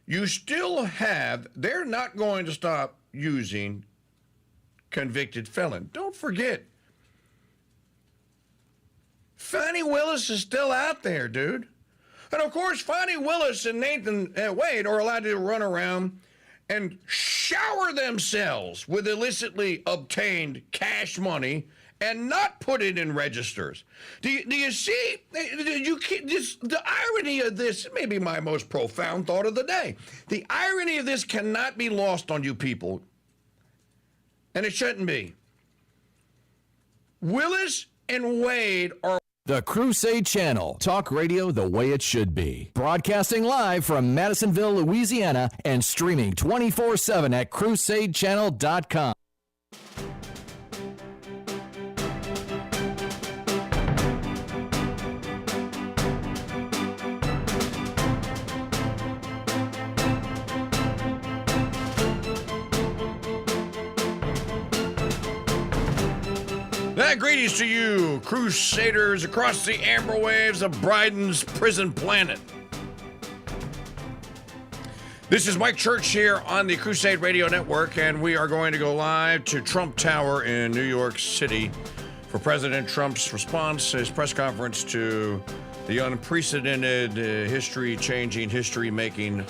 you still have, they're not going to stop using convicted felon. Don't forget, Fani Willis is still out there, dude. And of course, Fani Willis and Nathan Wade are allowed to run around and shower themselves with illicitly obtained cash money and not put it in registers. Do you see? The irony of this may be my most profound thought of the day. The irony of this cannot be lost on you people, and it shouldn't be. Willis and Wade are The Crusade Channel. Talk radio the way it should be. Broadcasting live from Madisonville, Louisiana, and streaming 24/7 at crusadechannel.com. Greetings to you, crusaders across the amber waves of Bryden's prison planet. This is Mike Church here on the Crusade Radio Network, and we are going to go live to Trump Tower in New York City for President Trump's response, his press conference to the unprecedented, history-changing, history-making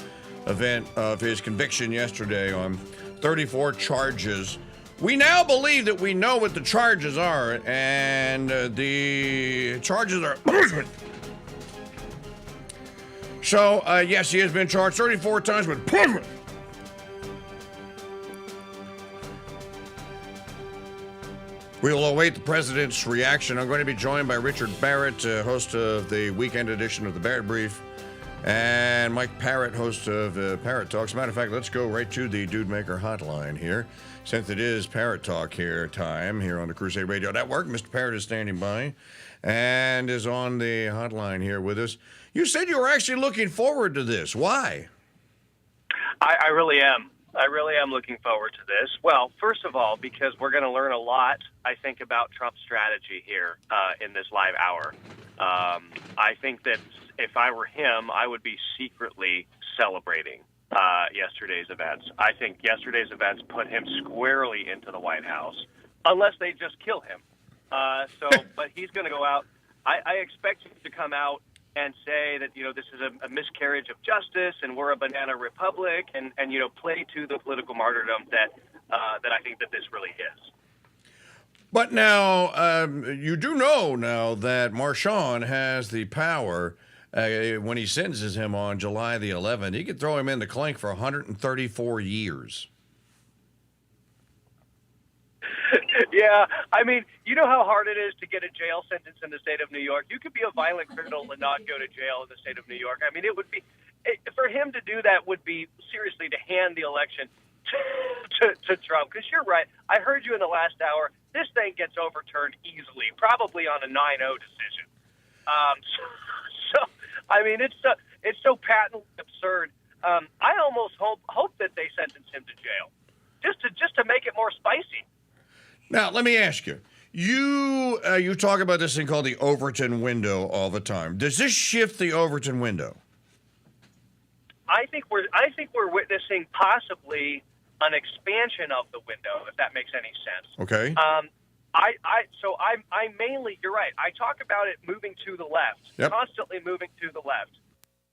event of his conviction yesterday on 34 charges. We now believe that we know what the charges are, and the charges are... So, yes, he has been charged 34 times with... We will await the president's reaction. I'm going to be joined by Richard Barrett, host of the weekend edition of the Barrett Brief, and Mike Parrott, host of Parrott Talks. As a matter of fact, let's go right to the Dude Maker hotline here. Since it is Parrott Talk time here on the Crusade Radio Network, Mr. Parrott is standing by and is on the hotline here with us. You said you were actually looking forward to this. Why? I really am. I really am looking forward to this. Well, first of all, because we're going to learn a lot, I think, about Trump's strategy here in this live hour. I think that if I were him, I would be secretly celebrating yesterday's events. I think yesterday's events put him squarely into the White House, unless they just kill him. But he's going to go out. I expect him to come out and say that, this is a miscarriage of justice and we're a banana republic and play to the political martyrdom that I think that this really is. But now, you do know now that Marshawn has the power. When he sentences him on July the 11th, he could throw him in the clink for 134 years. Yeah, I mean, you know how hard it is to get a jail sentence in the state of New York? You could be a violent criminal and not go to jail in the state of New York. I mean, for him to do that would be, seriously, to hand the election to Trump. Because you're right, I heard you in the last hour, this thing gets overturned easily, probably on a 9-0 decision. I mean, it's so patently absurd. I almost hope that they sentence him to jail, just to make it more spicy. Now, let me ask you. You talk about this thing called the Overton window all the time. Does this shift the Overton window? I think we're witnessing possibly an expansion of the window, if that makes any sense. Okay. I mainly, you're right. I talk about it moving to the left, yep. Constantly moving to the left.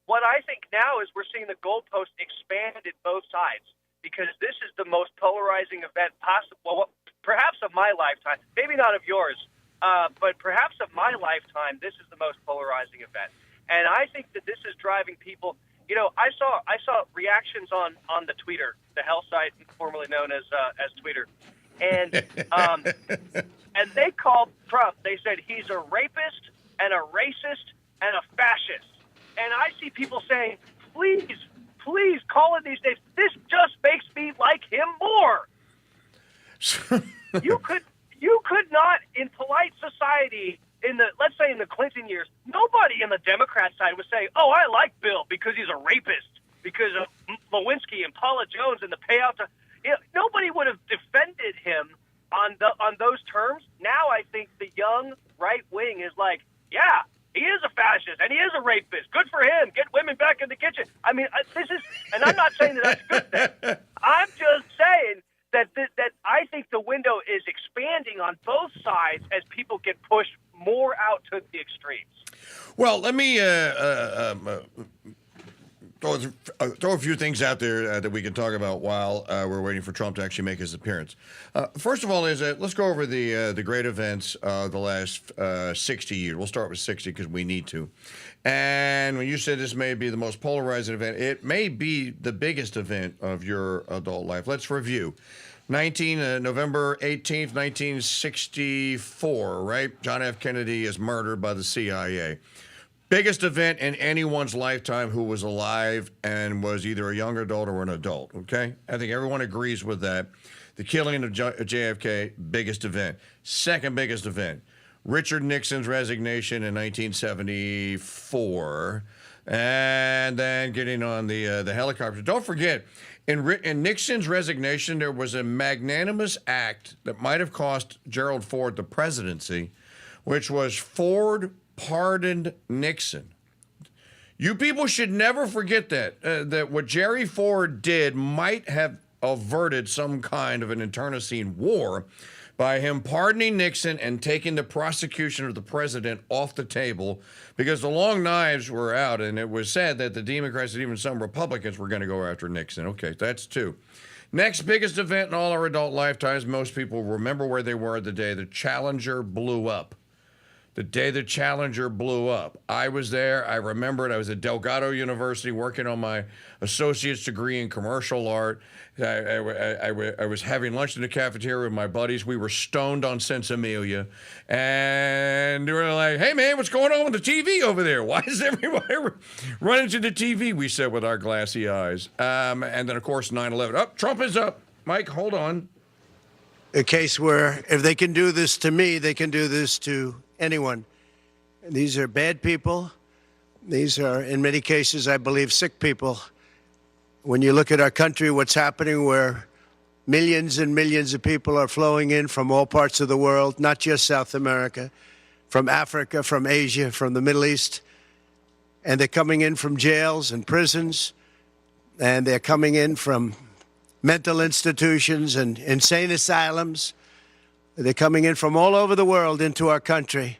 What I think now is we're seeing the goalpost expand at both sides because this is the most polarizing event possible, perhaps of my lifetime. Maybe not of yours, but perhaps of my lifetime. This is the most polarizing event, and I think that this is driving people. I saw reactions on the Twitter, the hell site formerly known as Twitter. And and they called Trump. They said he's a rapist and a racist and a fascist. And I see people saying, please call it these days. This just makes me like him more. You could not, in polite society, let's say in the Clinton years, nobody in the Democrat side would say, oh, I like Bill because he's a rapist, because of Lewinsky and Paula Jones and the payout to... Nobody would have defended him on those terms. Now I think the young right wing is like, yeah, He is a fascist, and he is a rapist. Good for him. Get women back in the kitchen. I mean, this is, and I'm not saying that that's a good thing. I'm just saying that I think the window is expanding on both sides as people get pushed more out to the extremes. Well, let me throw a few things out there that we can talk about while we're waiting for Trump to actually make his appearance. First of all, let's go over the great events of the last 60 years. We'll start with 60 because we need to. And when you said this may be the most polarizing event, it may be the biggest event of your adult life. Let's review. November 18th, 1964, right? John F. Kennedy is murdered by the CIA. Biggest event in anyone's lifetime who was alive and was either a young adult or an adult, okay? I think everyone agrees with that. The killing of JFK, biggest event. Second biggest event, Richard Nixon's resignation in 1974, and then getting on the helicopter. Don't forget, in Nixon's resignation, there was a magnanimous act that might have cost Gerald Ford the presidency, which was Ford pardoned Nixon. You people should never forget that what Jerry Ford did might have averted some kind of an internecine war by him pardoning Nixon and taking the prosecution of the president off the table, because the long knives were out, and it was said that the Democrats and even some Republicans were going to go after Nixon. Okay, that's two. Next biggest event in all our adult lifetimes, most people remember where they were the day the Challenger blew up. The day the Challenger blew up. I was there. I remember it. I was at Delgado University working on my associate's degree in commercial art. I was having lunch in the cafeteria with my buddies. We were stoned on Sensimelia. And they were like, hey, man, what's going on with the TV over there? Why is everybody running to the TV? We said with our glassy eyes. And then, of course, 9/11. Oh, Trump is up. Mike, hold on. A case where if they can do this to me, they can do this to anyone. These are bad people. These are, in many cases, I believe, sick people. When you look at our country, what's happening, where millions and millions of people are flowing in from all parts of the world, not just South America, from Africa, from Asia, from the Middle East, and they're coming in from jails and prisons, and they're coming in from mental institutions and insane asylums. They're coming in from all over the world into our country.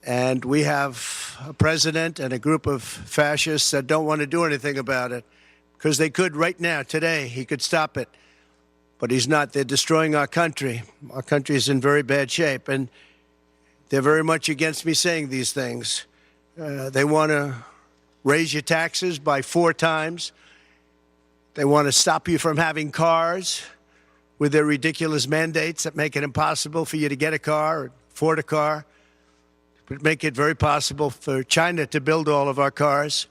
And we have a president and a group of fascists that don't want to do anything about it, because they could right now, today. He could stop it. But he's not. They're destroying our country. Our country is in very bad shape. And they're very much against me saying these things. They want to raise your taxes by 4 times. They want to stop you from having cars with their ridiculous mandates that make it impossible for you to get a car or afford a car. But make it very possible for China to build all of our cars.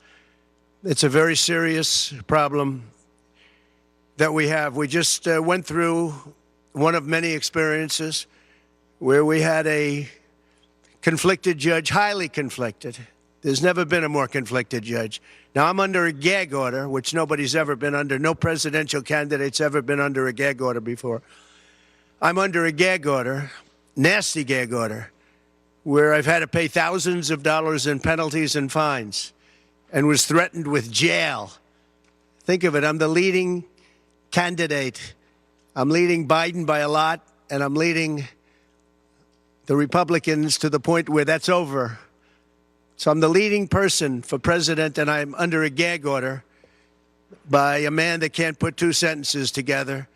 It's a very serious problem that we have. We just went through one of many experiences where we had a conflicted judge, highly conflicted. There's never been a more conflicted judge. Now, I'm under a gag order, which nobody's ever been under. No presidential candidate's ever been under a gag order before. I'm under a gag order, nasty gag order, where I've had to pay thousands of dollars in penalties and fines and was threatened with jail. Think of it. I'm the leading candidate. I'm leading Biden by a lot, and I'm leading the Republicans to the point where that's over. So I'm the leading person for president, and I'm under a gag order by a man that can't put 2 sentences together,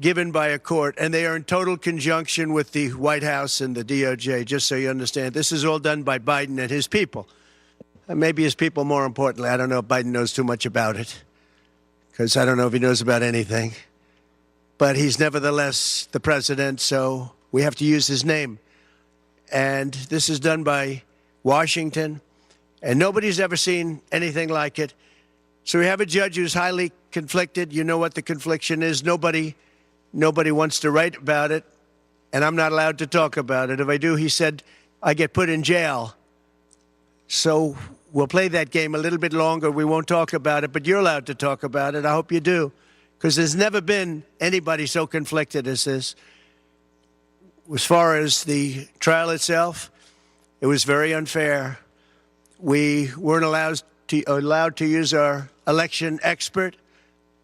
given by a court. And they are in total conjunction with the White House and the DOJ, just so you understand. This is all done by Biden and his people. And maybe his people, more importantly. I don't know if Biden knows too much about it, because I don't know if he knows about anything. But he's nevertheless the president, so we have to use his name. And this is done by Washington, and nobody's ever seen anything like it. So we have a judge who's highly conflicted. You know what the confliction is. Nobody wants to write about it, and I'm not allowed to talk about it. If I do, he said, I get put in jail. So we'll play that game a little bit longer. We won't talk about it, but you're allowed to talk about it. I hope you do, because there's never been anybody so conflicted as this. As far as the trial itself, It was very unfair. We weren't allowed to use our election expert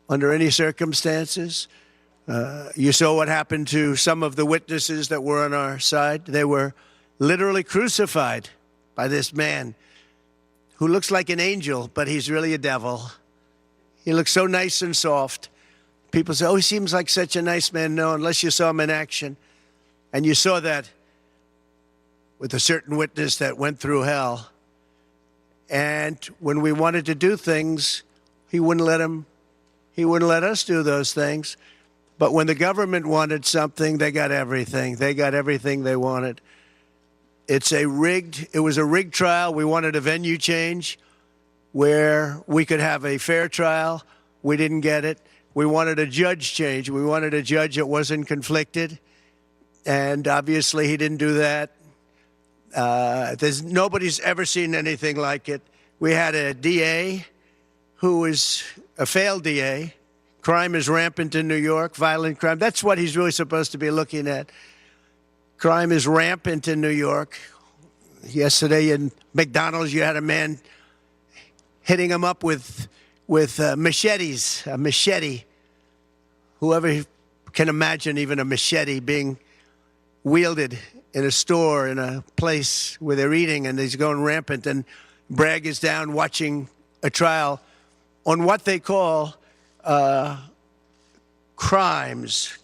under any circumstances. You saw what happened to some of the witnesses that were on our side. They were literally crucified by this man who looks like an angel, but he's really a devil. He looks so nice and soft. People say, oh, he seems like such a nice man. No, unless you saw him in action. And you saw that with a certain witness that went through hell. And when we wanted to do things, he wouldn't let us do those things. But when the government wanted something, they got everything. They got everything they wanted. It was a rigged trial. We wanted a venue change where we could have a fair trial. We didn't get it. We wanted a judge change. We wanted a judge that wasn't conflicted. And obviously he didn't do that. Nobody's ever seen anything like it. We had a DA who was a failed DA. Crime is rampant in New York, violent crime. That's what he's really supposed to be looking at. Crime is rampant in New York. Yesterday in McDonald's, you had a man hitting him up with machetes, a machete. Whoever can imagine even a machete being wielded in a store, in a place where they're eating, and he's going rampant. And Bragg is down watching a trial on what they call crimes.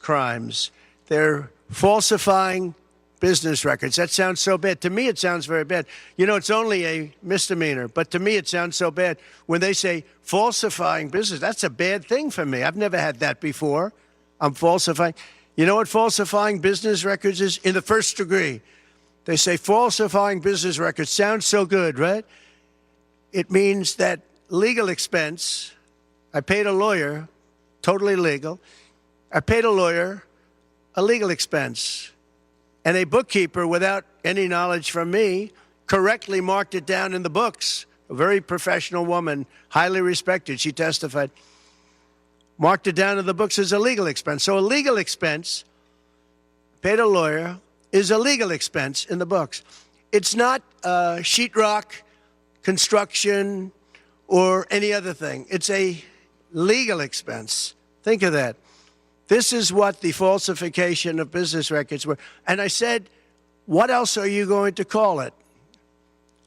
They're falsifying business records. That sounds so bad. To me, it sounds very bad. You know, it's only a misdemeanor, but to me, it sounds so bad. When they say falsifying business, that's a bad thing for me. I've never had that before. I'm falsifying. You know what falsifying business records is? In the first degree. They say falsifying business records. Sounds so good, right? It means that legal expense. I paid a lawyer, totally legal. I paid a lawyer a legal expense. And a bookkeeper, without any knowledge from me, correctly marked it down in the books. A very professional woman, highly respected, she testified. Marked it down in the books as a legal expense. So a legal expense, paid a lawyer, is a legal expense in the books. It's not sheetrock, construction, or any other thing. It's a legal expense. Think of that. This is what the falsification of business records were. And I said, what else are you going to call it?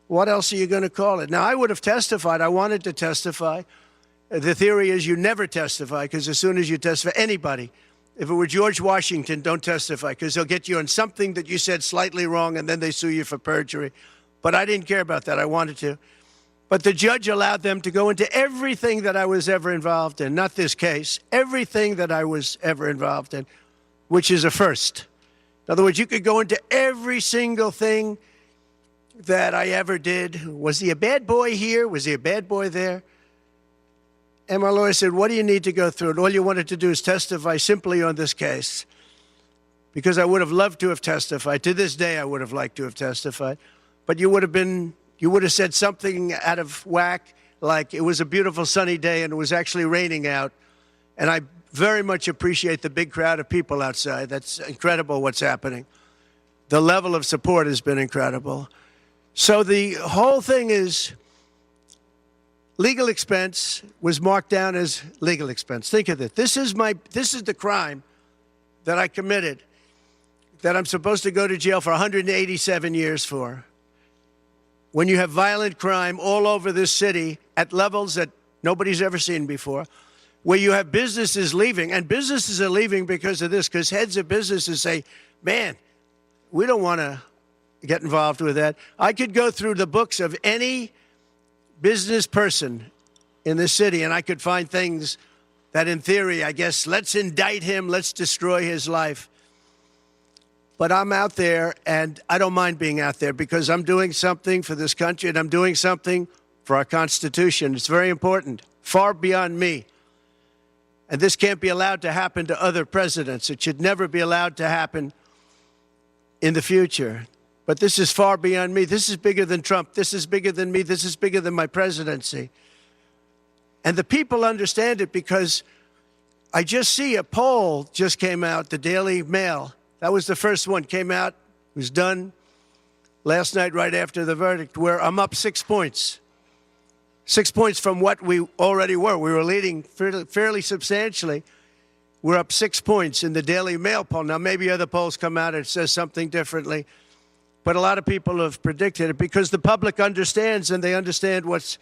What else are you going to call it? Now, I would have testified. I wanted to testify. The theory is you never testify, because as soon as you testify, anybody, if it were George Washington, don't testify, because they'll get you on something that you said slightly wrong, and then they sue you for perjury. But I didn't care about that. I wanted to. But the judge allowed them to go into everything that I was ever involved in, not this case, everything that I was ever involved in, which is a first. In other words, you could go into every single thing that I ever did. Was he a bad boy here? Was he a bad boy there? And my lawyer said, what do you need to go through? And all you wanted to do is testify simply on this case, because I would have loved to have testified. To this day, I would have liked to have testified. But you would have said something out of whack, like it was a beautiful sunny day and it was actually raining out. And I very much appreciate the big crowd of people outside. That's incredible what's happening. The level of support has been incredible. So the whole thing is legal expense was marked down as legal expense. Think of it. This is the crime that I committed, that I'm supposed to go to jail for 187 years for. When you have violent crime all over this city at levels that nobody's ever seen before, where you have businesses leaving, and businesses are leaving because of this, because heads of businesses say, man, we don't want to get involved with that. I could go through the books of any business person in this city, and I could find things that in theory, I guess, let's indict him, let's destroy his life. But I'm out there, and I don't mind being out there, because I'm doing something for this country, and I'm doing something for our Constitution. It's very important, far beyond me. And this can't be allowed to happen to other presidents. It should never be allowed to happen in the future. But this is far beyond me. This is bigger than Trump. This is bigger than me. This is bigger than my presidency. And the people understand it, because I just see a poll just came out, the Daily Mail. That was the first one, came out, was done last night right after the verdict, where I'm up 6 points. 6 points from what we already were. We were leading fairly substantially. We're up 6 points in the Daily Mail poll. Now, maybe other polls come out and it says something differently, but a lot of people have predicted it because the public understands, and they understand what's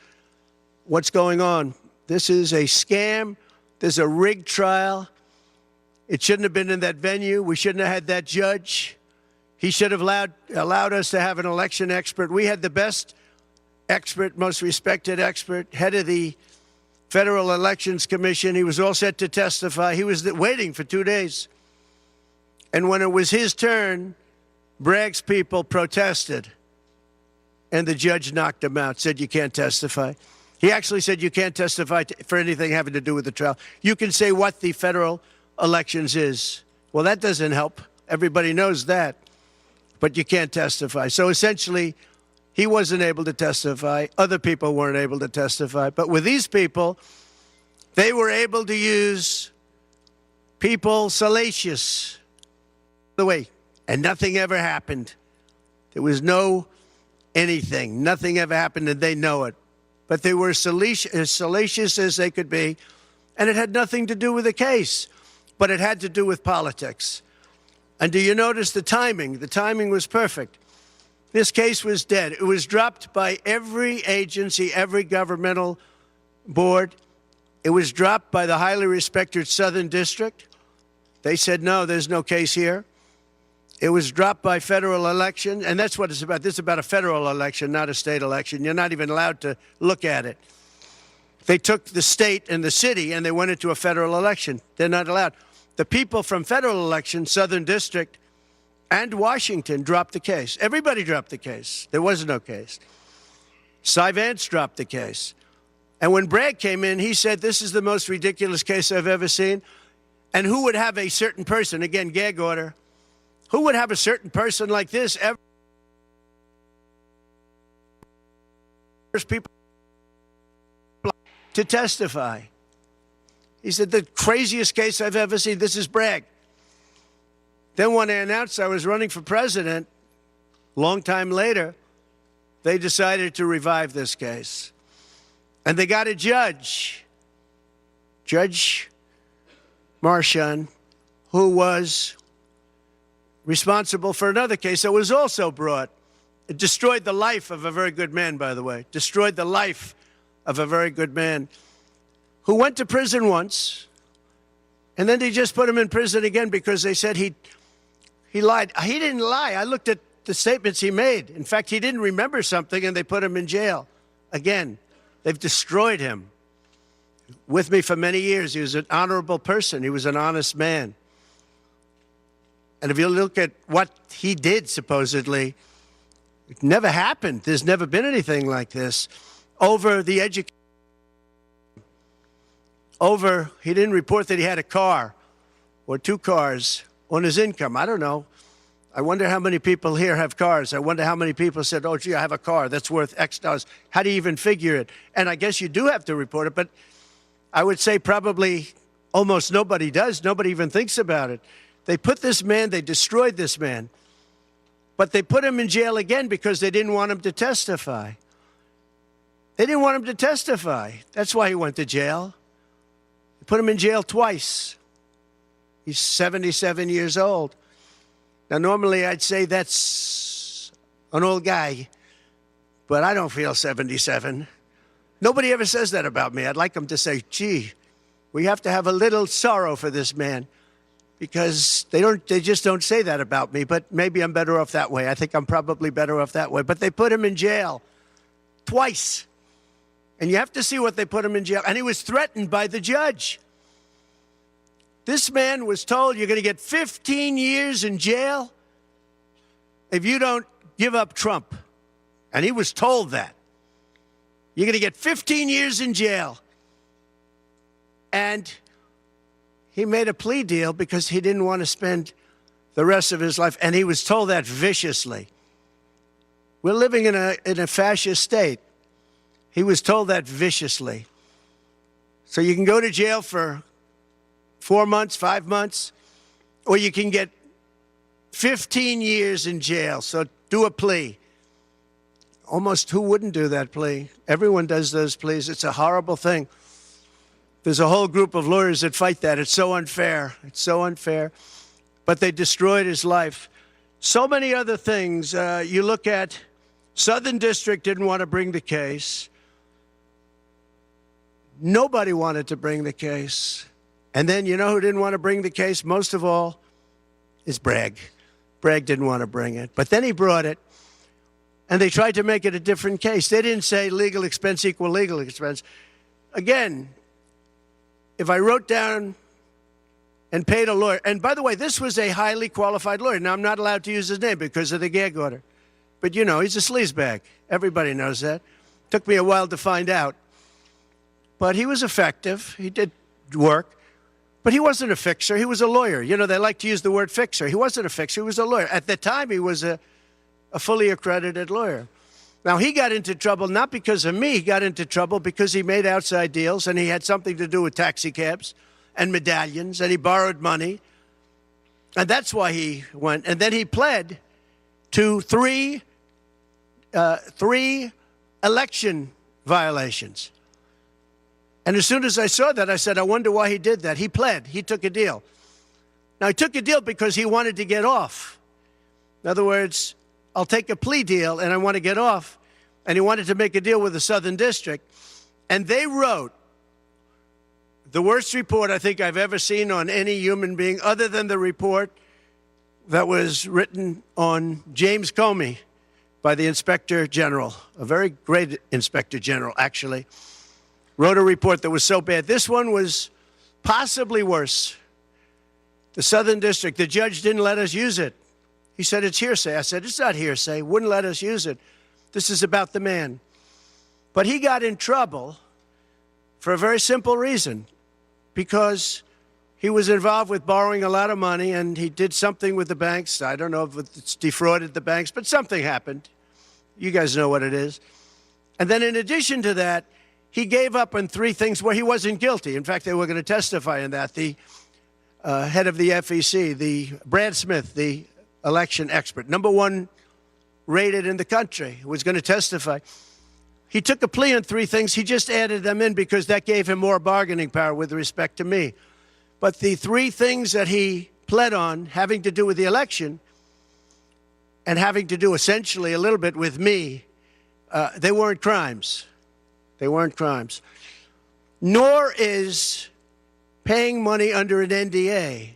going on. This is a scam. There's a rigged trial. It shouldn't have been in that venue. We shouldn't have had that judge. He should have allowed us to have an election expert. We had the best expert, most respected expert, head of the Federal Elections Commission. He was all set to testify. He was waiting for 2 days. And when it was his turn, Bragg's people protested. And the judge knocked him out, said, you can't testify. He actually said you can't testify for anything having to do with the trial. You can say what the federal elections is. Well, that doesn't help. Everybody knows that. But you can't testify. So essentially, he wasn't able to testify. Other people weren't able to testify. But with these people, they were able to use people salacious. By the way, and nothing ever happened. There was no anything. Nothing ever happened, and they know it. But they were as salacious as they could be, and it had nothing to do with the case, but it had to do with politics. And do you notice the timing? The timing was perfect. This case was dead. It was dropped by every agency, every governmental board. It was dropped by the highly respected Southern District. They said, no, there's no case here. It was dropped by federal election, and that's what it's about. This is about a federal election, not a state election. You're not even allowed to look at it. They took the state and the city, and they went into a federal election. They're not allowed. The people from federal election, Southern District, and Washington dropped the case. Everybody dropped the case. There was no case. Cy Vance dropped the case. And when Bragg came in, he said, this is the most ridiculous case I've ever seen. And who would have a certain person, again, gag order, who would have a certain person like this ever? People to testify. He said, the craziest case I've ever seen. This is Bragg. Then when I announced I was running for president, long time later, they decided to revive this case. And they got a judge, Judge Marchand, who was responsible for another case that was also brought. It destroyed the life of a very good man, by the way. Destroyed the life of a very good man who went to prison once, and then they just put him in prison again because they said he lied. He didn't lie. I looked at the statements he made. In fact, he didn't remember something, and they put him in jail. Again, they've destroyed him. With me for many years, he was an honorable person. He was an honest man. And if you look at what he did, supposedly, it never happened. There's never been anything like this. Over the education. He didn't report that he had a car or 2 cars on his income. I don't know. I wonder how many people here have cars. I wonder how many people said, oh, gee, I have a car that's worth X dollars. How do you even figure it? And I guess you do have to report it, but I would say probably almost nobody does. Nobody even thinks about it. They put this man, they destroyed this man, but they put him in jail again because they didn't want him to testify. They didn't want him to testify. That's why he went to jail. They put him in jail twice. He's 77 years old. Now, normally I'd say that's an old guy, but I don't feel 77. Nobody ever says that about me. I'd like them to say, gee, we have to have a little sorrow for this man, because they just don't say that about me, but maybe I'm better off that way. I think I'm probably better off that way. But they put him in jail twice. And you have to see what they put him in jail. And he was threatened by the judge. This man was told, you're going to get 15 years in jail if you don't give up Trump. And he was told that. You're going to get 15 years in jail. And he made a plea deal because he didn't want to spend the rest of his life. And he was told that viciously. We're living in a fascist state. He was told that viciously. So you can go to jail for 4 months, 5 months, or you can get 15 years in jail. So do a plea. almost who wouldn't do that plea? Everyone does those pleas. It's a horrible thing. There's a whole group of lawyers that fight that. It's so unfair. It's so unfair. But they destroyed his life. So many other things. You look at Southern District didn't want to bring the case. Nobody wanted to bring the case. And then you know who didn't want to bring the case most of all? Is Bragg. Bragg didn't want to bring it. But then he brought it. And they tried to make it a different case. They didn't say legal expense equal legal expense. Again, if I wrote down and paid a lawyer, and by the way, this was a highly qualified lawyer. Now, I'm not allowed to use his name because of the gag order. But, you know, he's a sleazebag. Everybody knows that. Took me a while to find out. But he was effective. He did work. But he wasn't a fixer. He was a lawyer. You know, they like to use the word fixer. He wasn't a fixer. He was a lawyer. At the time, he was a fully accredited lawyer. Now, he got into trouble not because of me. He got into trouble because he made outside deals, and he had something to do with taxi cabs and medallions, and he borrowed money. And that's why he went. And then he pled to three election violations. And as soon as I saw that, I said, I wonder why he did that. He pled. He took a deal. Now, he took a deal because he wanted to get off. In other words, I'll take a plea deal, and I want to get off. And he wanted to make a deal with the Southern District. And they wrote the worst report I think I've ever seen on any human being, other than the report that was written on James Comey by the Inspector General, a very great Inspector General, actually, wrote a report that was so bad. This one was possibly worse. The Southern District, the judge didn't let us use it. He said, it's hearsay. I said, it's not hearsay. Wouldn't let us use it. This is about the man. But he got in trouble for a very simple reason, because he was involved with borrowing a lot of money, and he did something with the banks. I don't know if it's defrauded the banks, but something happened. You guys know what it is. And then in addition to that, he gave up on three things where he wasn't guilty. In fact, they were going to testify in that. The head of the FEC, the Brad Smith, the election expert, #1 rated in the country, was going to testify. He took a plea on three things. He just added them in because that gave him more bargaining power with respect to me. But the three things that he pled on, having to do with the election and having to do essentially a little bit with me, they weren't crimes. They weren't crimes. Nor is paying money under an NDA.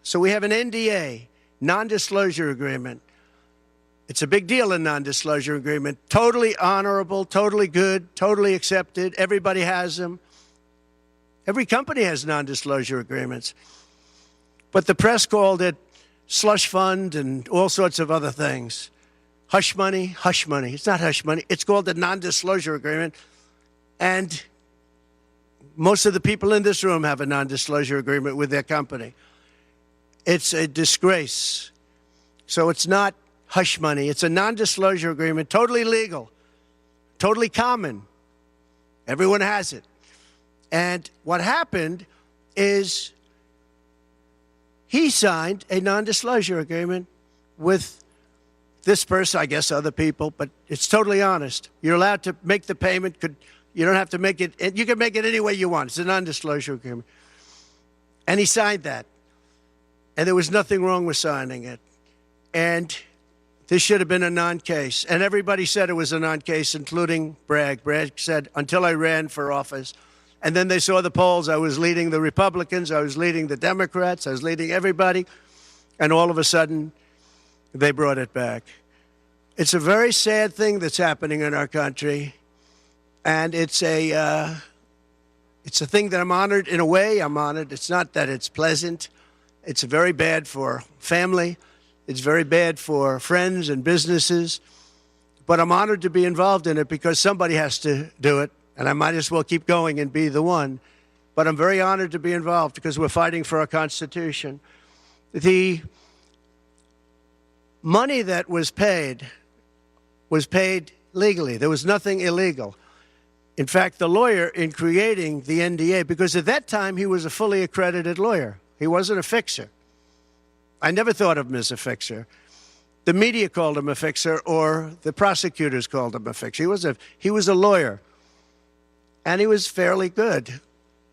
So we have an NDA, non-disclosure agreement. It's a big deal, a non-disclosure agreement. Totally honorable, totally good, totally accepted. Everybody has them. Every company has non-disclosure agreements. But the press called it slush fund and all sorts of other things. Hush money, hush money. It's not hush money. It's called a non-disclosure agreement. And most of the people in this room have a non-disclosure agreement with their company. It's a disgrace. So it's not hush money. It's a non-disclosure agreement, totally legal, totally common. Everyone has it. And what happened is he signed a non-disclosure agreement with this person, I guess other people, but it's totally honest. You're allowed to make the payment. You don't have to make it. You can make it any way you want. It's a non-disclosure agreement. And he signed that. And there was nothing wrong with signing it. And this should have been a non-case. And everybody said it was a non-case, including Bragg. Bragg said, until I ran for office. And then they saw the polls. I was leading the Republicans. I was leading the Democrats. I was leading everybody. And all of a sudden, they brought it back. It's a very sad thing that's happening in our country. And it's a thing that I'm honored. In a way, I'm honored. It's not that it's pleasant. It's very bad for family. It's very bad for friends and businesses. But I'm honored to be involved in it because somebody has to do it. And I might as well keep going and be the one. But I'm very honored to be involved because we're fighting for our Constitution. The money that was paid legally. There was nothing illegal. In fact, the lawyer in creating the NDA, because at that time he was a fully accredited lawyer. He wasn't a fixer. I never thought of him as a fixer. the media called him a fixer or the prosecutors called him a fixer. He was a lawyer, and he was fairly good.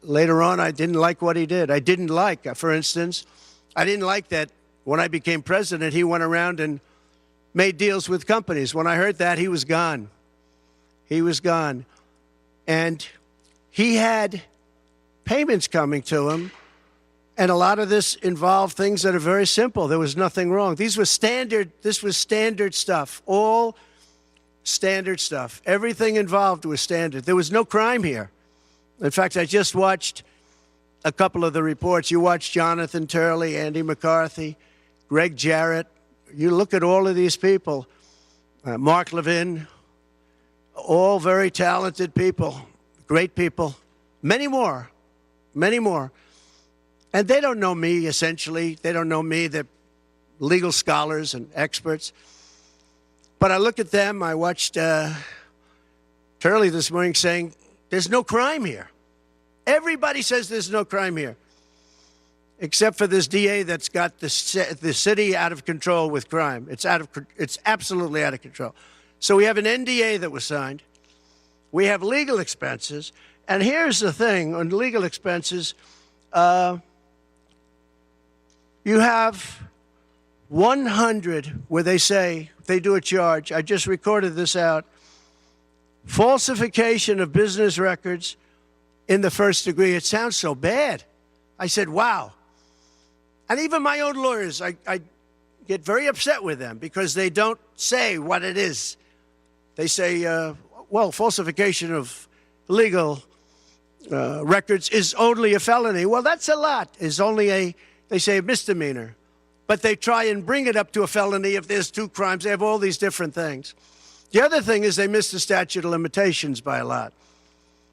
Later on, I didn't like what he did. I didn't like, for instance, I didn't like that when I became president, he went around and made deals with companies. When I heard that, he was gone. He was gone. And he had payments coming to him, and a lot of this involved things that are very simple. There was nothing wrong. This was standard stuff, all standard stuff. Everything involved was standard. There was no crime here. In fact, I just watched a couple of the reports. You watched Jonathan Turley, Andy McCarthy, Greg Jarrett. You look at all of these people, Mark Levin, all very talented people, great people, many more. And they don't know me, essentially. They don't know me. They're legal scholars and experts. But I look at them. I watched Turley this morning saying, there's no crime here. Everybody says there's no crime here, except for this DA that's got the city out of control with crime. It's absolutely out of control. So we have an NDA that was signed. We have legal expenses. And here's the thing on legal expenses. You have 100 where they say, they do a charge. I just recorded this out. Falsification of business records in the first degree. It sounds so bad. I said, wow. And even my own lawyers, I get very upset with them because they don't say what it is. They say, well, falsification of legal records is only a felony. Well, that's a lot. Is only they say a misdemeanor. But they try and bring it up to a felony if there's 2 crimes. They have all these different things. The other thing is they missed the statute of limitations by a lot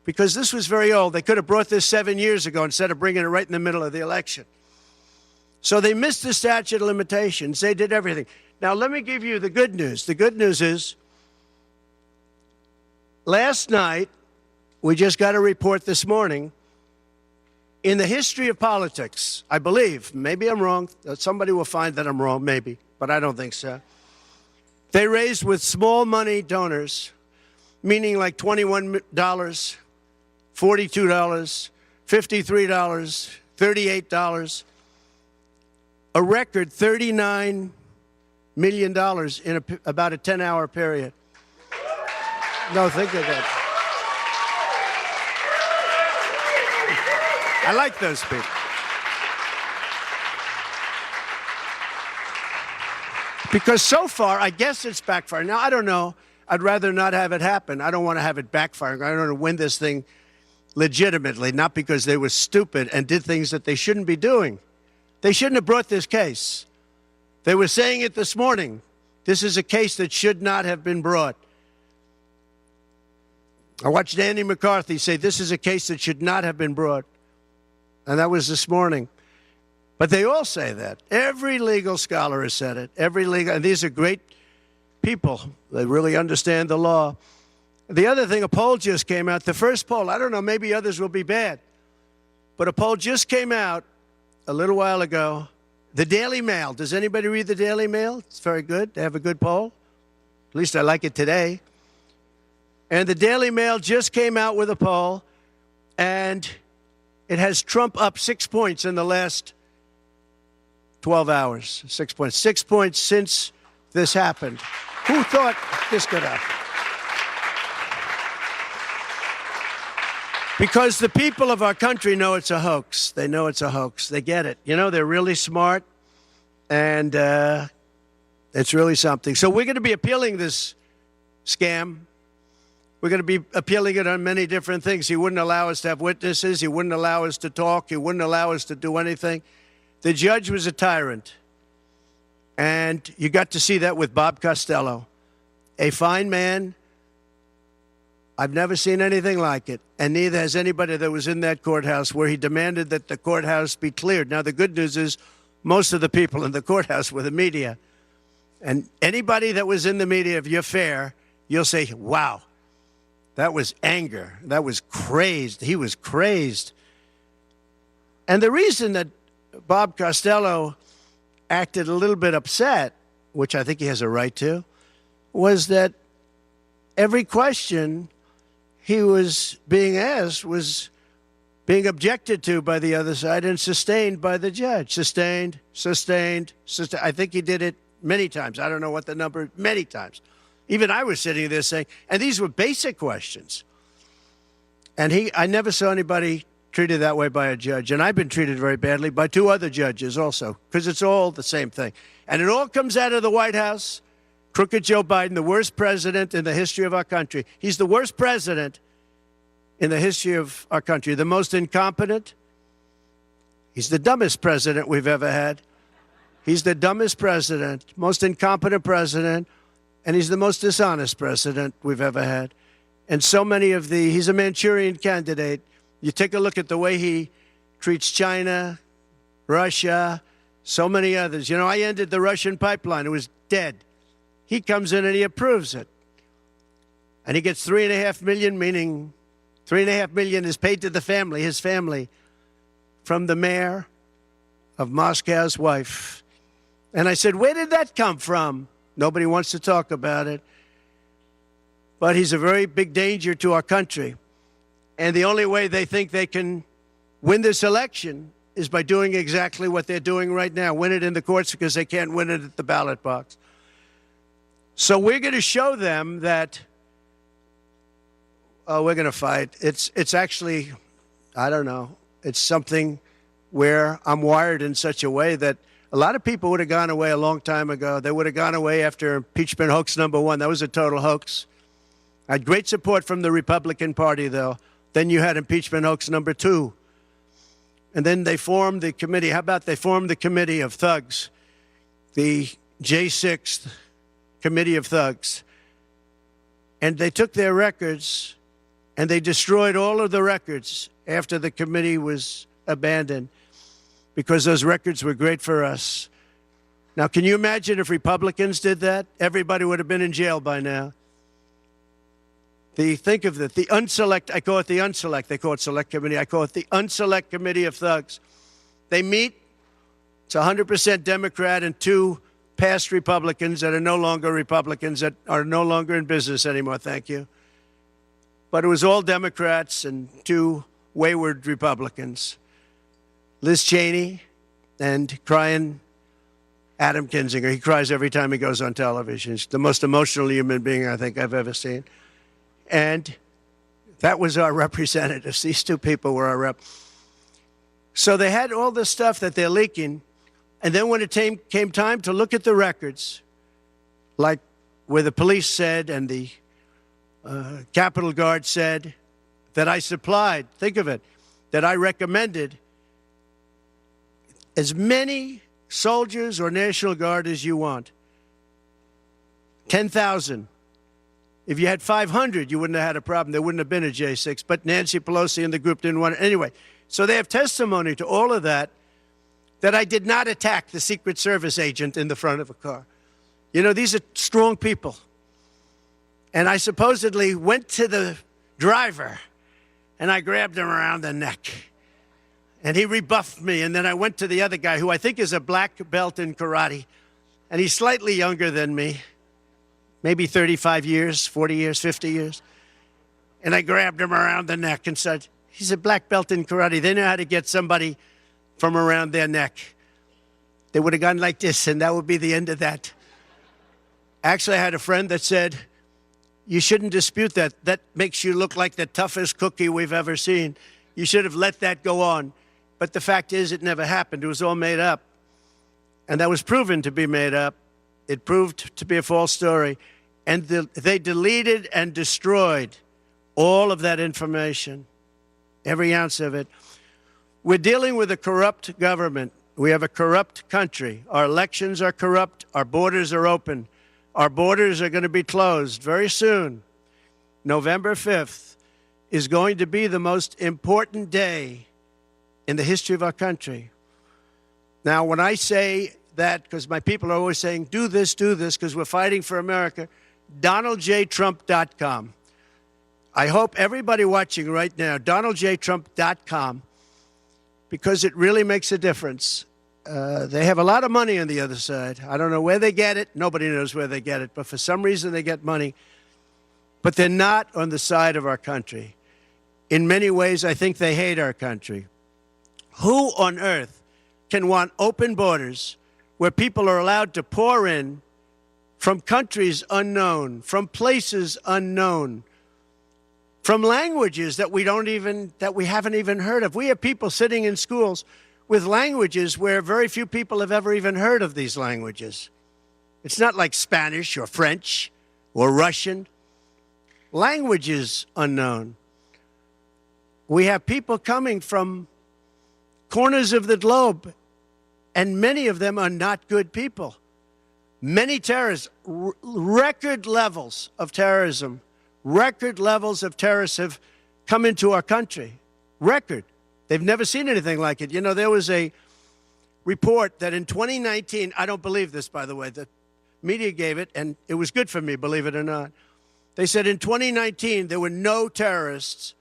because this was very old. They could have brought this 7 years ago instead of bringing it right in the middle of the election. So they missed the statute of limitations. They did everything. Now, let me give you the good news. The good news is last night, we just got a report this morning, in the history of politics, I believe, maybe I'm wrong, somebody will find that I'm wrong, maybe, but I don't think so. They raised with small money donors, meaning like $21, $42, $53, $38, a record $39 million in about a 10-hour period. No, think of that. I like those people. Because so far, I guess it's backfiring. Now, I don't know. I'd rather not have it happen. I don't want to have it backfiring. I don't want to win this thing legitimately, not because they were stupid and did things that they shouldn't be doing. They shouldn't have brought this case. They were saying it this morning. This is a case that should not have been brought. I watched Andy McCarthy say this is a case that should not have been brought. And that was this morning. But they all say that. Every legal scholar has said it. And these are great people. They really understand the law. The other thing, a poll just came out. The first poll, I don't know, maybe others will be bad. But a poll just came out a little while ago. The Daily Mail. Does anybody read the Daily Mail? It's very good. They have a good poll. At least I like it today. And the Daily Mail just came out with a poll, and it has Trump up 6 points in the last 12 hours. 6 points. 6 points since this happened. Who thought this could happen? Because the people of our country know it's a hoax. They know it's a hoax. They get it. You know, they're really smart, and it's really something. So we're going to be appealing this scam. We're going to be appealing it on many different things. He wouldn't allow us to have witnesses. He wouldn't allow us to talk. He wouldn't allow us to do anything. The judge was a tyrant. And you got to see that with Bob Costello, a fine man. I've never seen anything like it. And neither has anybody that was in that courthouse where he demanded that the courthouse be cleared. Now, the good news is most of the people in the courthouse were the media. And anybody that was in the media, if you're fair, you'll say, wow. That was anger. That was crazed. He was crazed. And the reason that Bob Costello acted a little bit upset which I think he has a right to, was that every question he was being asked was being objected to by the other side and sustained by the judge. Sustained. I think he did it many times. I don't know what the number, many times. Even I was sitting there saying, and these were basic questions. And I never saw anybody treated that way by a judge. And I've been treated very badly by 2 other judges also, because it's all the same thing. And it all comes out of the White House. Crooked Joe Biden, the worst president in the history of our country. He's the worst president in the history of our country. The most incompetent. He's the dumbest president we've ever had. He's the dumbest president, most incompetent president, and he's the most dishonest president we've ever had. And so many of he's a Manchurian candidate. You take a look at the way he treats China, Russia, so many others. You know, I ended the Russian pipeline. It was dead. He comes in and he approves it. And he gets $3.5 million, meaning $3.5 million is paid to the family, his family, from the mayor of Moscow's wife. And I said, where did that come from? Nobody wants to talk about it. But he's a very big danger to our country. And the only way they think they can win this election is by doing exactly what they're doing right now, win it in the courts because they can't win it at the ballot box. So we're going to show them that, we're going to fight. It's actually, I don't know, it's something where I'm wired in such a way that a lot of people would have gone away a long time ago. They would have gone away after impeachment hoax number 1. That was a total hoax. I had great support from the Republican Party, though. Then you had impeachment hoax number 2. And then they formed the committee. How about they formed the committee of thugs, the J6 committee of thugs. And they took their records and they destroyed all of the records after the committee was abandoned because those records were great for us. Now, can you imagine if Republicans did that? Everybody would have been in jail by now. Think of it, the unselect, I call it the unselect, they call it select committee, I call it the unselect committee of thugs. They meet, it's 100% Democrat and 2 past Republicans that are no longer Republicans, that are no longer in business anymore, thank you. But it was all Democrats and 2 wayward Republicans. Liz Cheney and crying Adam Kinzinger. He cries every time he goes on television. He's the most emotional human being I think I've ever seen. And that was our representatives. These 2 people were our rep. So they had all this stuff that they're leaking. And then when it came time to look at the records, like where the police said and the Capitol Guard said that I supplied, think of it, that I recommended as many soldiers or National Guard as you want. 10,000. If you had 500, you wouldn't have had a problem. There wouldn't have been a J6. But Nancy Pelosi and the group didn't want it. Anyway, so they have testimony to all of that, that I did not attack the Secret Service agent in the front of a car. You know, these are strong people. And I supposedly went to the driver, and I grabbed him around the neck. And he rebuffed me. And then I went to the other guy, who I think is a black belt in karate. And he's slightly younger than me. Maybe 35 years, 40 years, 50 years. And I grabbed him around the neck and said, he's a black belt in karate. They know how to get somebody from around their neck. They would have gone like this, and that would be the end of that. Actually, I had a friend that said, you shouldn't dispute that. That makes you look like the toughest cookie we've ever seen. You should have let that go on. But the fact is, it never happened. It was all made up. And that was proven to be made up. It proved to be a false story. And they deleted and destroyed all of that information, every ounce of it. We're dealing with a corrupt government. We have a corrupt country. Our elections are corrupt. Our borders are open. Our borders are going to be closed very soon. November 5th is going to be the most important day in the history of our country. Now, when I say that, because my people are always saying, do this, because we're fighting for America, DonaldJTrump.com. I hope everybody watching right now, DonaldJTrump.com, because it really makes a difference. They have a lot of money on the other side. I don't know where they get it. Nobody knows where they get it. But for some reason, they get money. But they're not on the side of our country. In many ways, I think they hate our country. Who on earth can want open borders where people are allowed to pour in from countries unknown, from places unknown, from languages that we haven't even heard of? We have people sitting in schools with languages where very few people have ever even heard of these languages. It's not like Spanish or French or Russian. Languages unknown. We have people coming from corners of the globe, and many of them are not good people. Many terrorists, record levels of terrorism, record levels of terrorists have come into our country. Record. They've never seen anything like it. You know, there was a report that in 2019, I don't believe this, by the way, the media gave it, and it was good for me, believe it or not. They said in 2019, there were no terrorists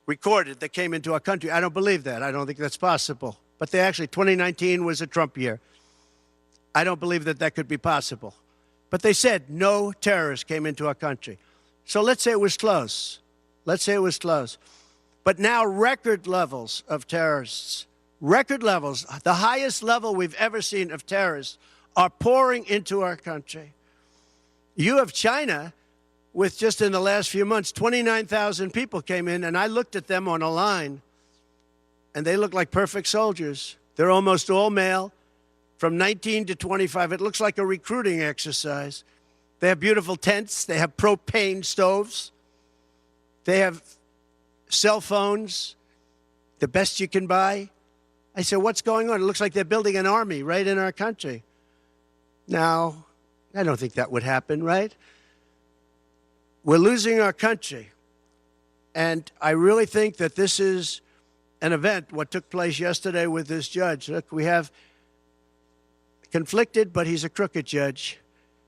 recorded that came into our country. I don't believe that. I don't think that's possible. But 2019 was a Trump year. I don't believe that that could be possible. But they said no terrorists came into our country. So let's say it was close. Let's say it was close. But now record levels of terrorists, record levels, the highest level we've ever seen of terrorists are pouring into our country. You have China with just in the last few months, 29,000 people came in, and I looked at them on a line, and they look like perfect soldiers. They're almost all male, from 19 to 25. It looks like a recruiting exercise. They have beautiful tents. They have propane stoves. They have cell phones, the best you can buy. I said, what's going on? It looks like they're building an army right in our country. Now, I don't think that would happen, right? We're losing our country. And I really think that this is an event, what took place yesterday with this judge. Look, we have conflicted, but he's a crooked judge,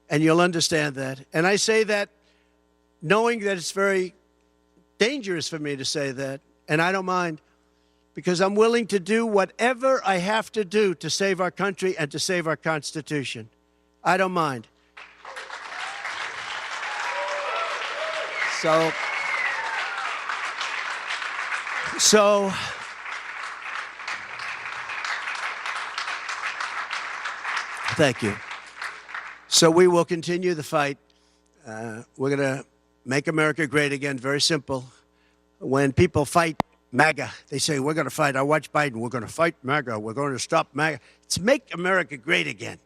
and you'll understand that. And I say that knowing that it's very dangerous for me to say that, and I don't mind, because I'm willing to do whatever I have to do to save our country and to save our Constitution. I don't mind. So thank you. So we will continue the fight. We're going to make America great again. Very simple. When people fight MAGA, they say, we're going to fight. I watch Biden. We're going to fight MAGA. We're going to stop MAGA. It's make America great again.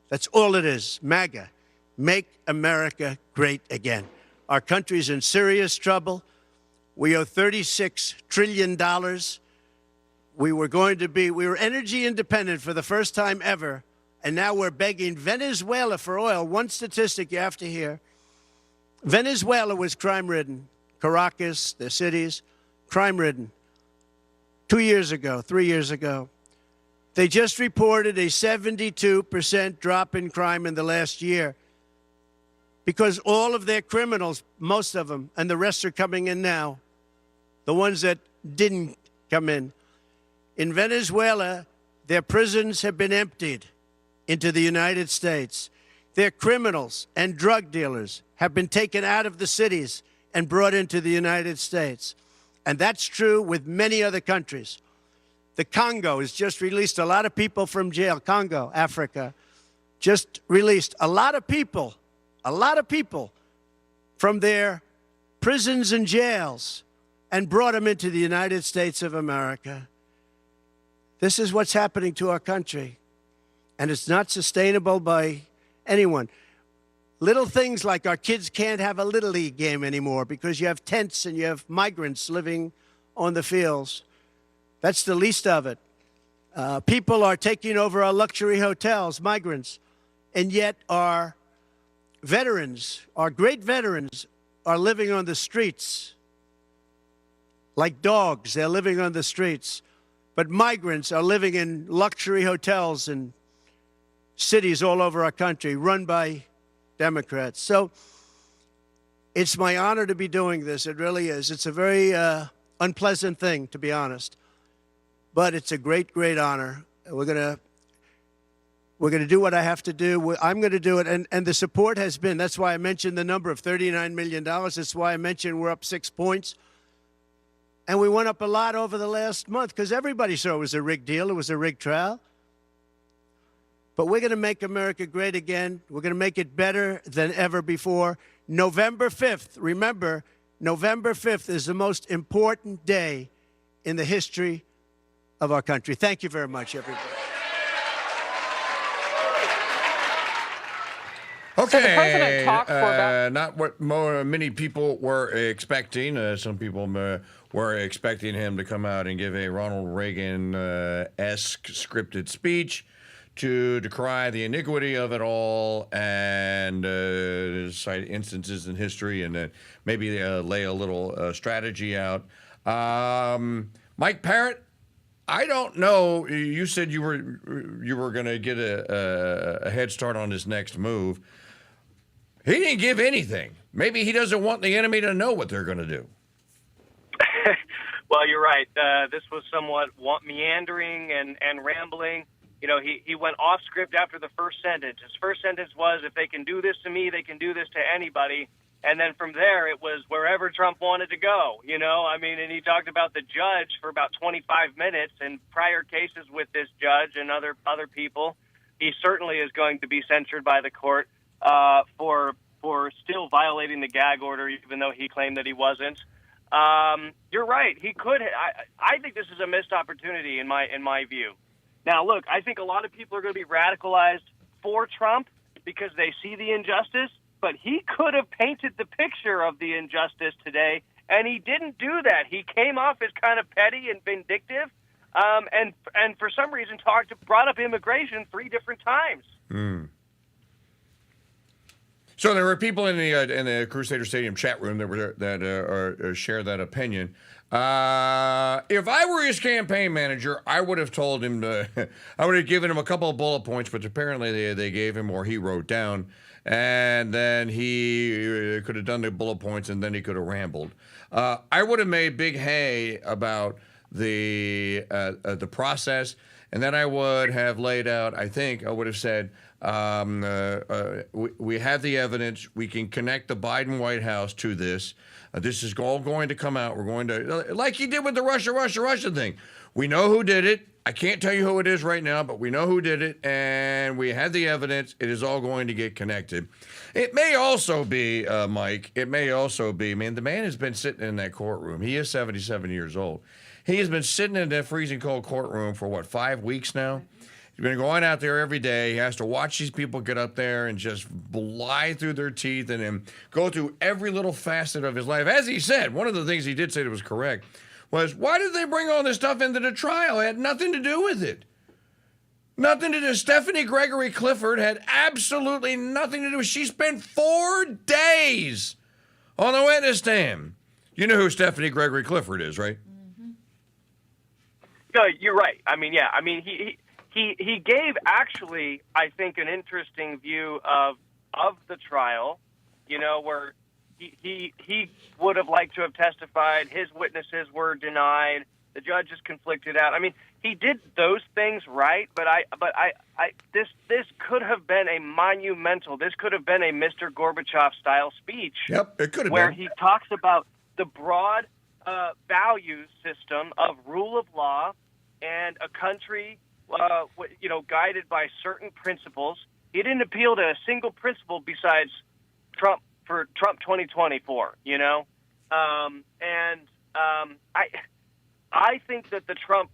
That's all it is. MAGA. Make America great again. Our country's in serious trouble. We owe $36 trillion. We were energy independent for the first time ever. And now we're begging Venezuela for oil. One statistic you have to hear. Venezuela was crime-ridden. Caracas, the cities, crime-ridden. 3 years ago. They just reported a 72% drop in crime in the last year because all of their criminals, most of them, and the rest are coming in now, the ones that didn't come in. In Venezuela, their prisons have been emptied into the United States. Their criminals and drug dealers have been taken out of the cities and brought into the United States. And that's true with many other countries. The Congo has just released a lot of people from jail. Congo, Africa, just released a lot of people from their prisons and jails and brought them into the United States of America. This is what's happening to our country. And it's not sustainable by anyone. Little things like our kids can't have a Little League game anymore because you have tents and you have migrants living on the fields. That's the least of it. People are taking over our luxury hotels, migrants, and yet our veterans, our great veterans, are living on the streets like dogs. They're living on the streets. But migrants are living in luxury hotels and cities all over our country run by Democrats. So it's my honor to be doing this. It really is. It's a very unpleasant thing, to be honest. But it's a great, great honor. We're going to do what I have to do. I'm going to do it. And the support has been, that's why I mentioned the number of $39 million. That's why I mentioned we're up 6 points. And we went up a lot over the last month because everybody saw it was a rigged deal. It was a rigged trial. But we're going to make America great again. We're going to make it better than ever before. November 5th, remember, November 5th is the most important day in the history of our country. Thank you very much, everybody. Okay, So the president talked for about not what many people were expecting. Some people were expecting him to come out and give a Ronald Reagan-esque scripted speech to decry the iniquity of it all and cite instances in history and maybe lay a little strategy out. Mike Parrott, I don't know. You said you were going to get a head start on his next move. He didn't give anything. Maybe he doesn't want the enemy to know what they're going to do. Well, you're right. This was somewhat meandering and rambling. You know, he went off script after the first sentence. His first sentence was, if they can do this to me, they can do this to anybody. And then from there, it was wherever Trump wanted to go, you know. I mean, and he talked about the judge for about 25 minutes and prior cases with this judge and other people. He certainly is going to be censured by the court for still violating the gag order, even though he claimed that he wasn't. You're right. He could. I think this is a missed opportunity in my view. Now, look, I think a lot of people are going to be radicalized for Trump because they see the injustice. But he could have painted the picture of the injustice today, and he didn't do that. He came off as kind of petty and vindictive, and for some reason brought up immigration 3 different times. So there were people in the Crusader Stadium chat room that share that opinion. If I were his campaign manager, I would have told him I would have given him a couple of bullet points, which apparently they gave him or he wrote down. And then he could have done the bullet points, and then he could have rambled. I would have made big hay about the process, and then I would have laid out. I would have said, we have the evidence. We can connect the Biden White House to this. This is all going to come out. We're going to, like he did with the Russia thing. We know who did it. I can't tell you who it is right now, but we know who did it, and we have the evidence. It is all going to get connected. It may also be, Mike, the man has been sitting in that courtroom. He is 77 years old. He has been sitting in that freezing cold courtroom for, 5 weeks now? He's been going out there every day. He has to watch these people get up there and just lie through their teeth and then go through every little facet of his life. As he said, one of the things he did say that was correct was, why did they bring all this stuff into the trial? It had nothing to do with it. Nothing to do. Stephanie Gregory Clifford had absolutely nothing to do with it. She spent 4 days on the witness stand. You know who Stephanie Gregory Clifford is, right? Mm-hmm. No, you're right. I mean, yeah. I mean, he gave actually, I think, an interesting view of the trial, you know, where he would have liked to have testified. His witnesses were denied. The judge is conflicted out. I mean, he did those things right, but this could have been a monumental. This could have been a Mr. Gorbachev style speech. Yep, it could have where been. He talks about the broad values system of rule of law and a country, guided by certain principles. He didn't appeal to a single principle besides Trump. For Trump 2024, you know, I think that the Trump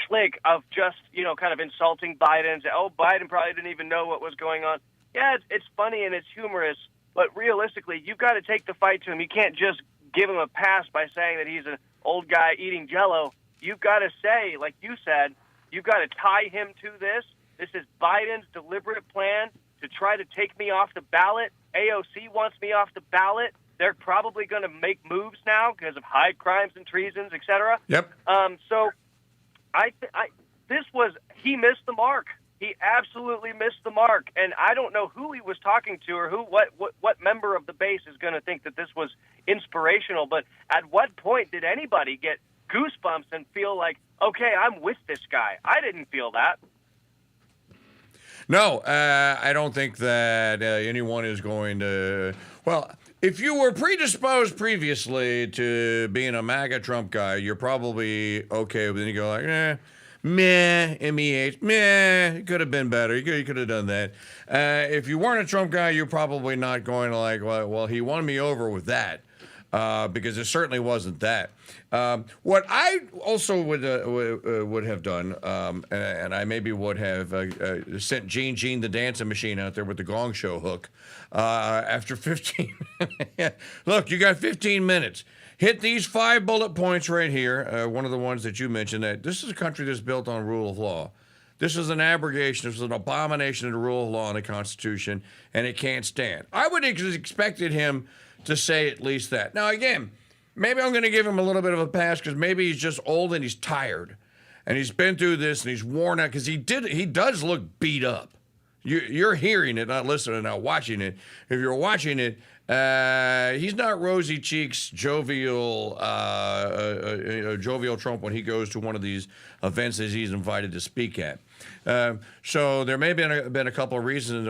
schlick of just, kind of insulting Biden, Biden probably didn't even know what was going on. Yeah, it's funny and it's humorous, but realistically, you've got to take the fight to him. You can't just give him a pass by saying that he's an old guy eating Jell-O. You've got to say, like you said, you've got to tie him to this. This is Biden's deliberate plan to try to take me off the ballot. AOC wants me off the ballot. They're probably going to make moves now because of high crimes and treasons, et cetera. Yep. So he missed the mark. He absolutely missed the mark. And I don't know who he was talking to or what member of the base is going to think that this was inspirational. But at what point did anybody get goosebumps and feel like, okay, I'm with this guy. I didn't feel that. No, I don't think that anyone is going to. Well, if you were predisposed previously to being a MAGA Trump guy, you're probably okay. But then you go like, meh, MEH, meh, it could have been better. You could have done that. If you weren't a Trump guy, you're probably not going to like, well, he won me over with that. Because it certainly wasn't that. What I also would have done, and I maybe would have sent Gene the dancing machine out there with the Gong Show hook after 15. Look, you got 15 minutes. Hit these 5 bullet points right here. One of the ones that you mentioned, that this is a country that's built on rule of law. This is an abrogation. This is an abomination of the rule of law and the Constitution, and it can't stand. I would have expected him to say at least that. Now, again, maybe I'm going to give him a little bit of a pass because maybe he's just old and he's tired. And he's been through this and he's worn out because he does look beat up. You're hearing it, not listening, not watching it. If you're watching it, he's not rosy cheeks, jovial Trump when he goes to one of these events that he's invited to speak at. So there may have been a couple of reasons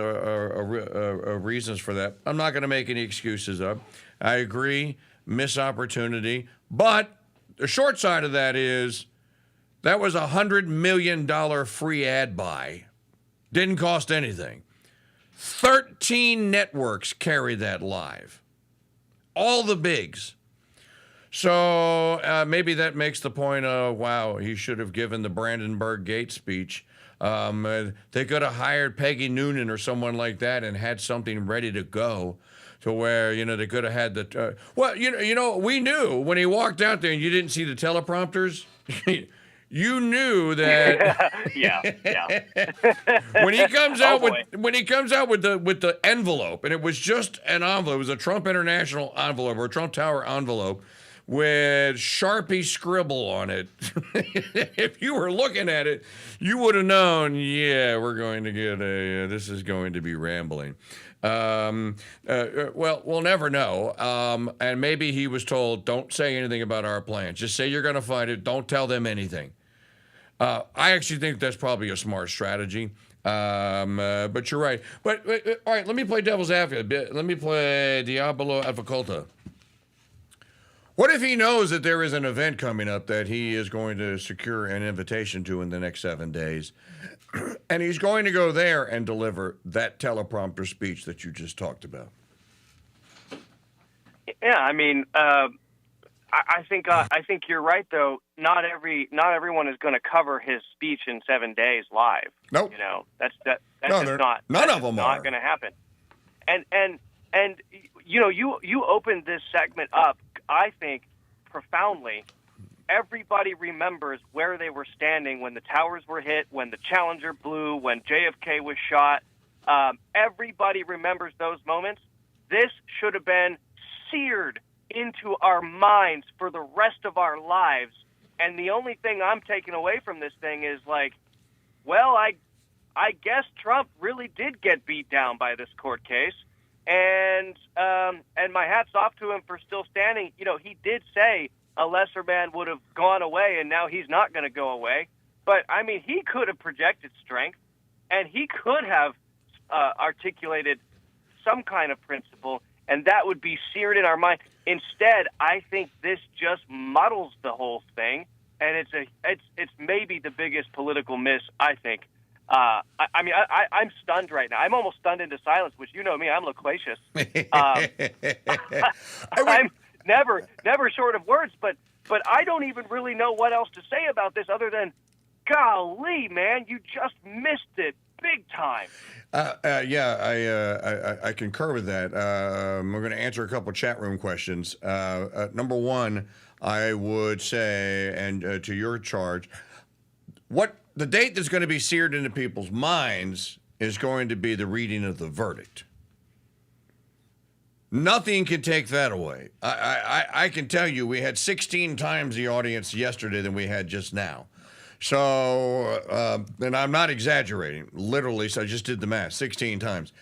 reasons for that. I'm not going to make any excuses up. I agree, missed opportunity. But the short side of that is that was $100 million free ad buy. Didn't cost anything. 13 networks carry that live. All the bigs. So maybe that makes the point of, wow, he should have given the Brandenburg Gate speech. They could have hired Peggy Noonan or someone like that and had something ready to go to where, they could have had the... we knew when he walked out there and you didn't see the teleprompters, you knew that... yeah. when he comes out with the envelope, and it was just an envelope, it was a Trump International envelope or a Trump Tower envelope with Sharpie scribble on it. If you were looking at it, you would have known, we're going to get this is going to be rambling. Well, we'll never know. And maybe he was told, don't say anything about our plan. Just say you're going to fight it. Don't tell them anything. I actually think that's probably a smart strategy. But you're right. But all right, let me play devil's advocate. Let me play Diablo Advocato. What if he knows that there is an event coming up that he is going to secure an invitation to in the next 7 days, and he's going to go there and deliver that teleprompter speech that you just talked about? Yeah, I mean, I think you're right. Though not everyone is going to cover his speech in 7 days live. Nope. That's None of them are. Not going to happen. And you opened this segment up, I think, profoundly. Everybody remembers where they were standing when the towers were hit, when the Challenger blew, when JFK was shot. Everybody remembers those moments. This should have been seared into our minds for the rest of our lives. And the only thing I'm taking away from this thing is like, well, I guess Trump really did get beat down by this court case. And my hat's off to him for still standing. He did say a lesser man would have gone away, and now he's not going to go away. But, I mean, he could have projected strength, and he could have articulated some kind of principle, and that would be seared in our mind. Instead, I think this just muddles the whole thing, and it's maybe the biggest political miss, I think. I'm stunned right now. I'm almost stunned into silence, which you know me, I'm loquacious. I'm never short of words, but I don't even really know what else to say about this other than, golly, man, you just missed it big time. I concur with that. We're going to answer a couple chat room questions. Number one, I would say, and to your charge, the date that's going to be seared into people's minds is going to be the reading of the verdict. Nothing can take that away. I can tell you we had 16 times the audience yesterday than we had just now. So, and I'm not exaggerating, literally, so I just did the math, 16 times.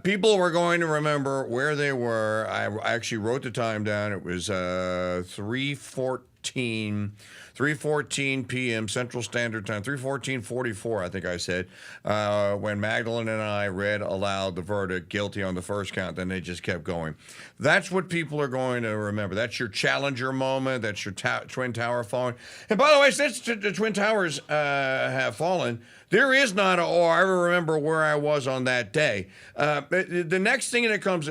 People were going to remember where they were. I actually wrote the time down. It was 3:14 3:14 p.m. Central Standard Time, 3:44, I think I said, when Magdalene and I read aloud the verdict, guilty on the first count. Then they just kept going. That's what people are going to remember. That's your Challenger moment. That's your Twin Tower falling. And by the way, since the Twin Towers have fallen, there is not I remember where I was on that day. The next thing that comes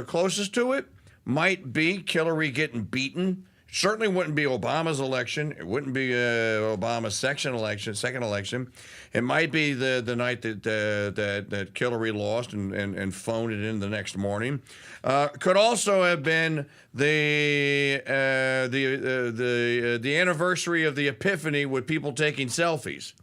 closest to it might be Hillary getting beaten. Certainly wouldn't be Obama's election. It wouldn't be Obama's second election. It might be the night that Hillary lost and phoned it in the next morning. Could also have been the anniversary of the Epiphany with people taking selfies.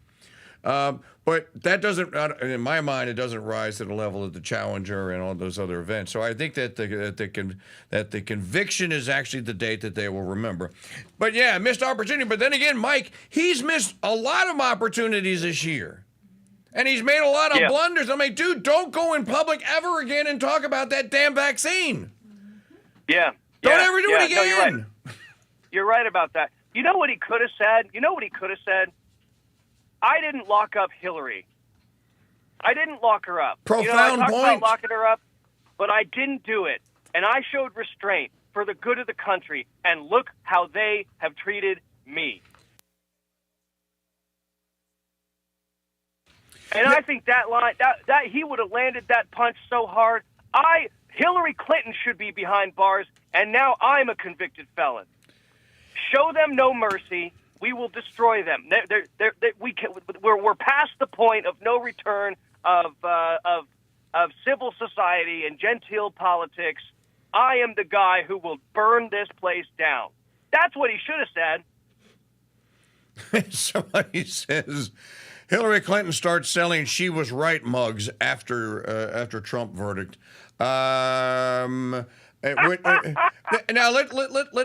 But that doesn't, in my mind, it doesn't rise to the level of the Challenger and all those other events. So I think that the conviction is actually the date that they will remember. But yeah, missed opportunity. But then again, Mike, he's missed a lot of opportunities this year. And he's made a lot of blunders. I mean, dude, don't go in public ever again and talk about that damn vaccine. Yeah. Don't ever do it again. No, you're right. You're right about that. You know what he could have said? I didn't lock up Hillary. I didn't lock her up. Profound I talked point. about locking her up, but I didn't do it. And I showed restraint for the good of the country. And look how they have treated me. And I think that line, that he would have landed that punch so hard. Hillary Clinton should be behind bars, and now I'm a convicted felon. Show them no mercy. We will destroy them. We're past the point of no return of civil society and genteel politics. I am the guy who will burn this place down. That's what he should have said. Somebody says Hillary Clinton starts selling "She Was Right" mugs after Trump verdict. Now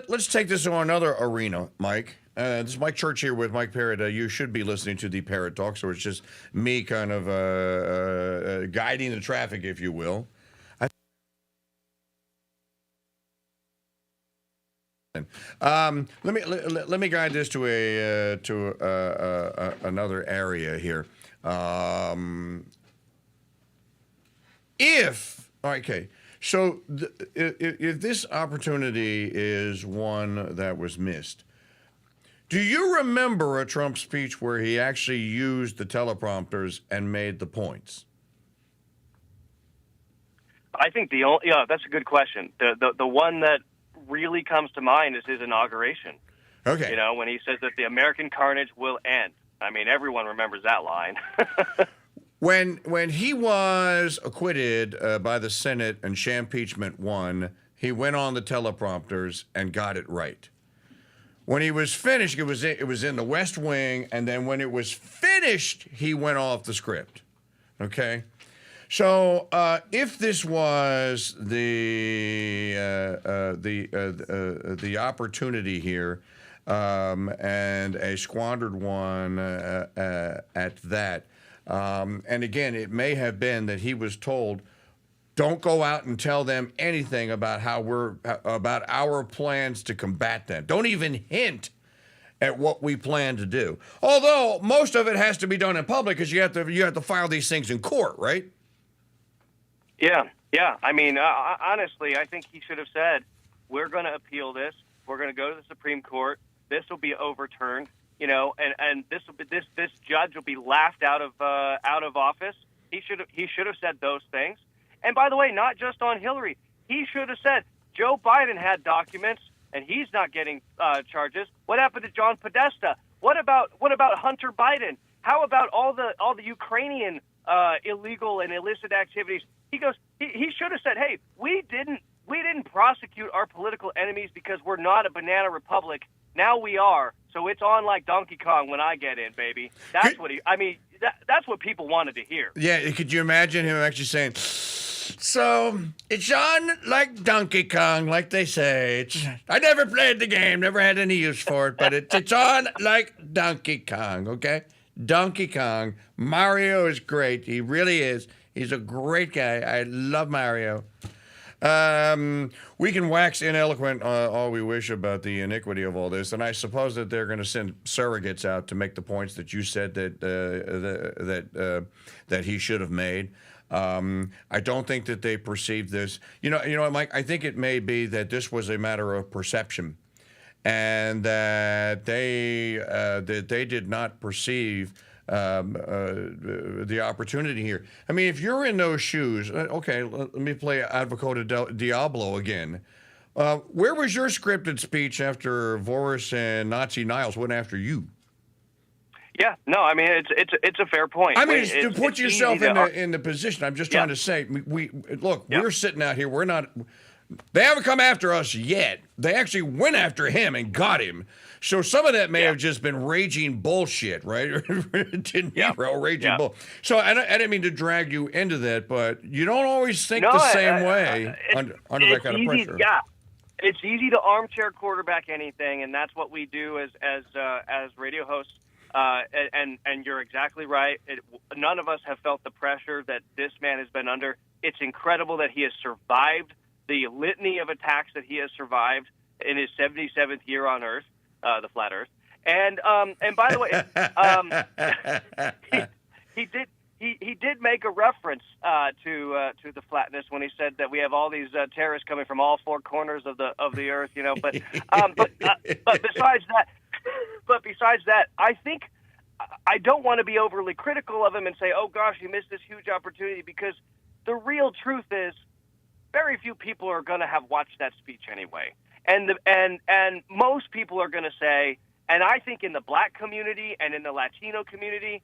let's take this on another arena, Mike. This is Mike Church here with Mike Parrott. You should be listening to the Parrott Talk, so it's just me kind of guiding the traffic, if you will. Let me guide this to another area here. So if this opportunity is one that was missed. Do you remember a Trump speech where he actually used the teleprompters and made the points? I think that's a good question. The one that really comes to mind is his inauguration. Okay. When he says that the American carnage will end. I mean, everyone remembers that line. When he was acquitted by the Senate and Shampeachment won, he went on the teleprompters and got it right. When he was finished, it was in the West Wing, and then when it was finished, he went off the script. Okay, so if this was the opportunity here, and a squandered one at that, and again, it may have been that he was told, don't go out and tell them anything about about our plans to combat them. Don't even hint at what we plan to do. Although most of it has to be done in public because you have to file these things in court, right? Yeah. I mean, honestly, I think he should have said, "We're going to appeal this. We're going to go to the Supreme Court. This will be overturned. And this judge will be laughed out of office." He should have said those things. And by the way, not just on Hillary. He should have said, Joe Biden had documents, and he's not getting charges. What happened to John Podesta? What about Hunter Biden? How about all the Ukrainian illegal and illicit activities? He should have said, hey, we didn't prosecute our political enemies because we're not a banana republic. Now we are. So it's on like Donkey Kong when I get in, baby. That's what people wanted to hear. Yeah, could you imagine him actually saying, so it's on like Donkey Kong, like they say. I never played the game, never had any use for it, but it's on like Donkey Kong, okay? Donkey Kong. Mario is great. He really is. He's a great guy. I love Mario. We can wax ineloquent all we wish about the iniquity of all this, and I suppose that they're going to send surrogates out to make the points that you said that he should have made. I don't think that they perceived this. You know, Mike. I think it may be that this was a matter of perception, and that they did not perceive the opportunity here. I mean, if you're in those shoes, okay, let me play Advocate Diablo again. Where was your scripted speech after Voris and Nazi Niles went after you? Yeah, no, I mean it's a fair point. I mean, to put yourself in the position. I'm just trying to say, we're sitting out here. We're not. They haven't come after us yet. They actually went after him and got him. So some of that may have just been raging bullshit, right? Raging bull. So I didn't mean to drag you into that, but you don't always think the same way under that kind of pressure. Yeah, it's easy to armchair quarterback anything, and that's what we do as radio hosts. And you're exactly right. None of us have felt the pressure that this man has been under. It's incredible that he has survived the litany of attacks that he has survived in his 77th year on Earth, the flat Earth. And by the way, he did make a reference to the flatness when he said that we have all these terrorists coming from all four corners of the Earth. You know, but besides that, I think I don't want to be overly critical of him and say, oh gosh, he missed this huge opportunity, because the real truth is very few people are going to have watched that speech anyway. And most people are going to say, and I think in the black community and in the Latino community,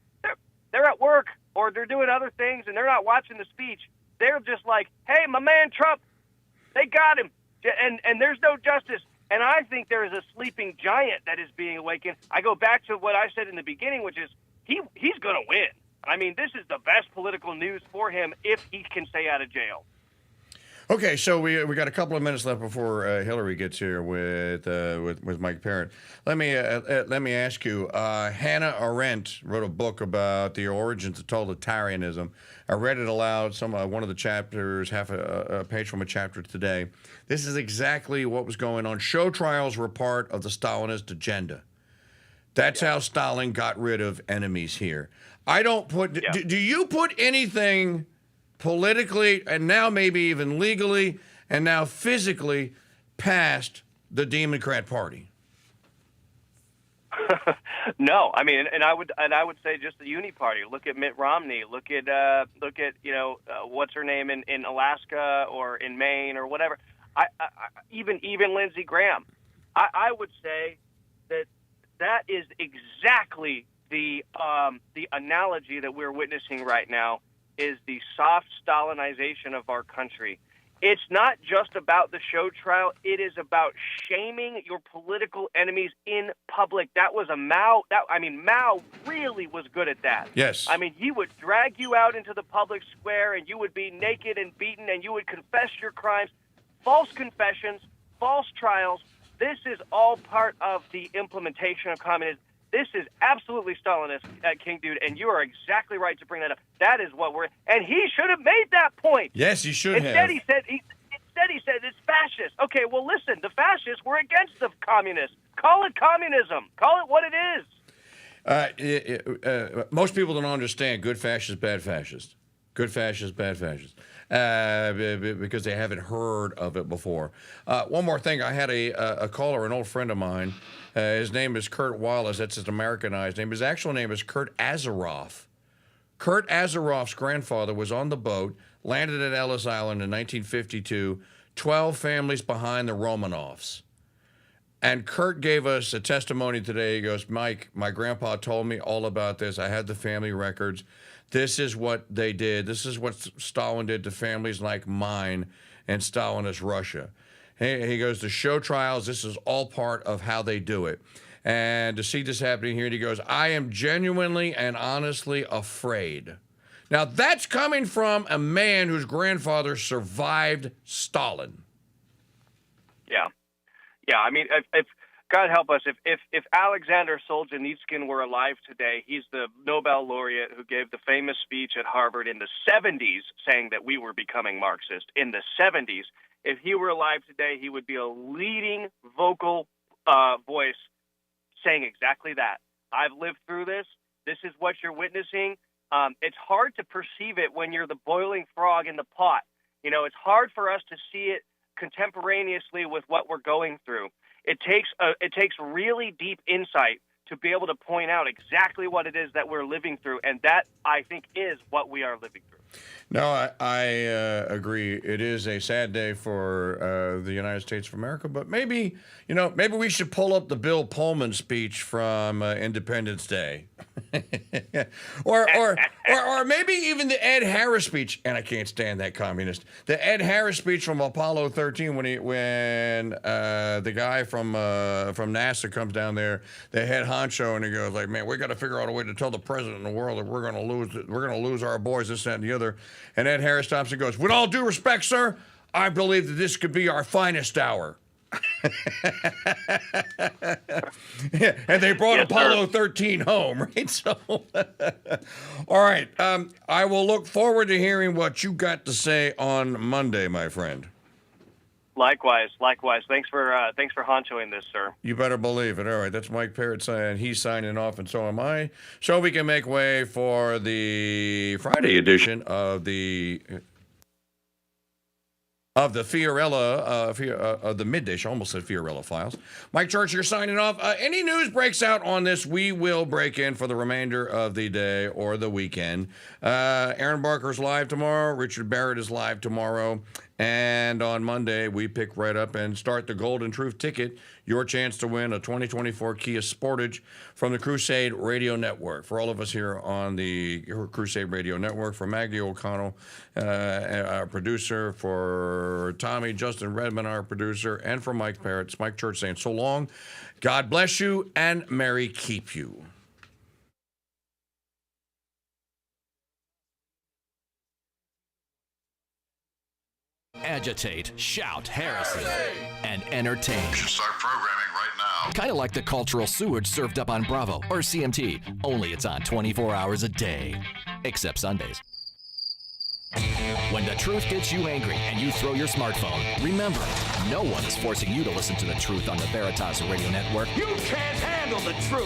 they're at work or they're doing other things and they're not watching the speech. They're just like, hey, my man Trump, they got him. And there's no justice. And I think there is a sleeping giant that is being awakened. I go back to what I said in the beginning, which is he's going to win. I mean, this is the best political news for him if he can stay out of jail. Okay, so we got a couple of minutes left before Hillary gets here with Mike Parent. Let me ask you. Hannah Arendt wrote a book about the origins of totalitarianism. I read it aloud. One of the chapters, half a page from a chapter today. This is exactly what was going on. Show trials were part of the Stalinist agenda. That's how Stalin got rid of enemies here. I don't put. Yeah. Do you put anything politically, and now maybe even legally, and now physically, past the Democrat Party? No, I mean, and I would say just the Uni Party. Look at Mitt Romney. Look at what's her name in Alaska or in Maine or whatever. Even Lindsey Graham. I would say that is exactly the analogy that we're witnessing right now. Is the soft Stalinization of our country. It's not just about the show trial. It is about shaming your political enemies in public. That was Mao really was good at that. Yes. I mean, he would drag you out into the public square and you would be naked and beaten and you would confess your crimes. False confessions, false trials. This is all part of the implementation of communism. This is absolutely Stalinist, King Dude, and you are exactly right to bring that up. That is what and he should have made that point. Yes, he should have. Instead, he said it's fascist. Okay, well, listen, the fascists were against the communists. Call it communism. Call it what it is. Most people don't understand good fascist, bad fascist. Good fascist, bad fascist. Because they haven't heard of it before. One more thing. I had a caller, an old friend of mine. His name is Kurt Wallace. That's his Americanized name. His actual name is Kurt Azaroff. Kurt Azaroff's grandfather was on the boat, landed at Ellis Island in 1952, 12 families behind the Romanovs. And Kurt gave us a testimony today. He goes, Mike, my grandpa told me all about this. I had the family records. This is what they did. This is what Stalin did to families like mine in Stalinist Russia. He goes, the show trials, this is all part of how they do it. And to see this happening here, and he goes, I am genuinely and honestly afraid. Now, that's coming from a man whose grandfather survived Stalin. Yeah. Yeah, I mean, if God help us. If Alexander Solzhenitsyn were alive today, he's the Nobel laureate who gave the famous speech at Harvard in the 70s saying that we were becoming Marxist. In the 70s, if he were alive today, he would be a leading vocal voice saying exactly that. I've lived through this. This is what you're witnessing. It's hard to perceive it when you're the boiling frog in the pot. You know, it's hard for us to see it contemporaneously with what we're going through. It takes really deep insight to be able to point out exactly what it is that we're living through, and that, I think, is what we are living through. No, I agree. It is a sad day for the United States of America, but maybe we should pull up the Bill Pullman speech from Independence Day, or maybe even the Ed Harris speech. And I can't stand that communist. The Ed Harris speech from Apollo 13 when the guy from NASA comes down there, the head honcho, and he goes like, "Man, we got to figure out a way to tell the president of the world that we're going to lose our boys, this, that, and the other." And Ed Harris stops and goes, "With all due respect, sir, I believe that this could be our finest hour." Yeah, and they brought Apollo 13 home, right? So, all right. I will look forward to hearing what you got to say on Monday, my friend. Likewise. Thanks for honchoing this, sir. You better believe it. All right, that's Mike Parrott saying he's signing off, and so am I. So we can make way for the Friday edition of the Fiorella, of the midday show. Almost said Fiorella Files. Mike Church, you're signing off. Any news breaks out on this, we will break in for the remainder of the day or the weekend. Aaron Barker's live tomorrow. Richard Barrett is live tomorrow. And on Monday, we pick right up and start the Golden Truth Ticket, your chance to win a 2024 Kia Sportage from the Crusade Radio Network. For all of us here on the Crusade Radio Network, for Maggie O'Connell, our producer, for Tommy, Justin Redmond, our producer, and for Mike Parrott, it's Mike Church saying so long, God bless you, and Mary keep you. Agitate, shout, heresy, and entertain. You should start programming right now. Kind of like the cultural sewage served up on Bravo or CMT, only it's on 24 hours a day, except Sundays. When the truth gets you angry and you throw your smartphone, remember, no one is forcing you to listen to the truth on the Veritas Radio Network. You can't handle the truth.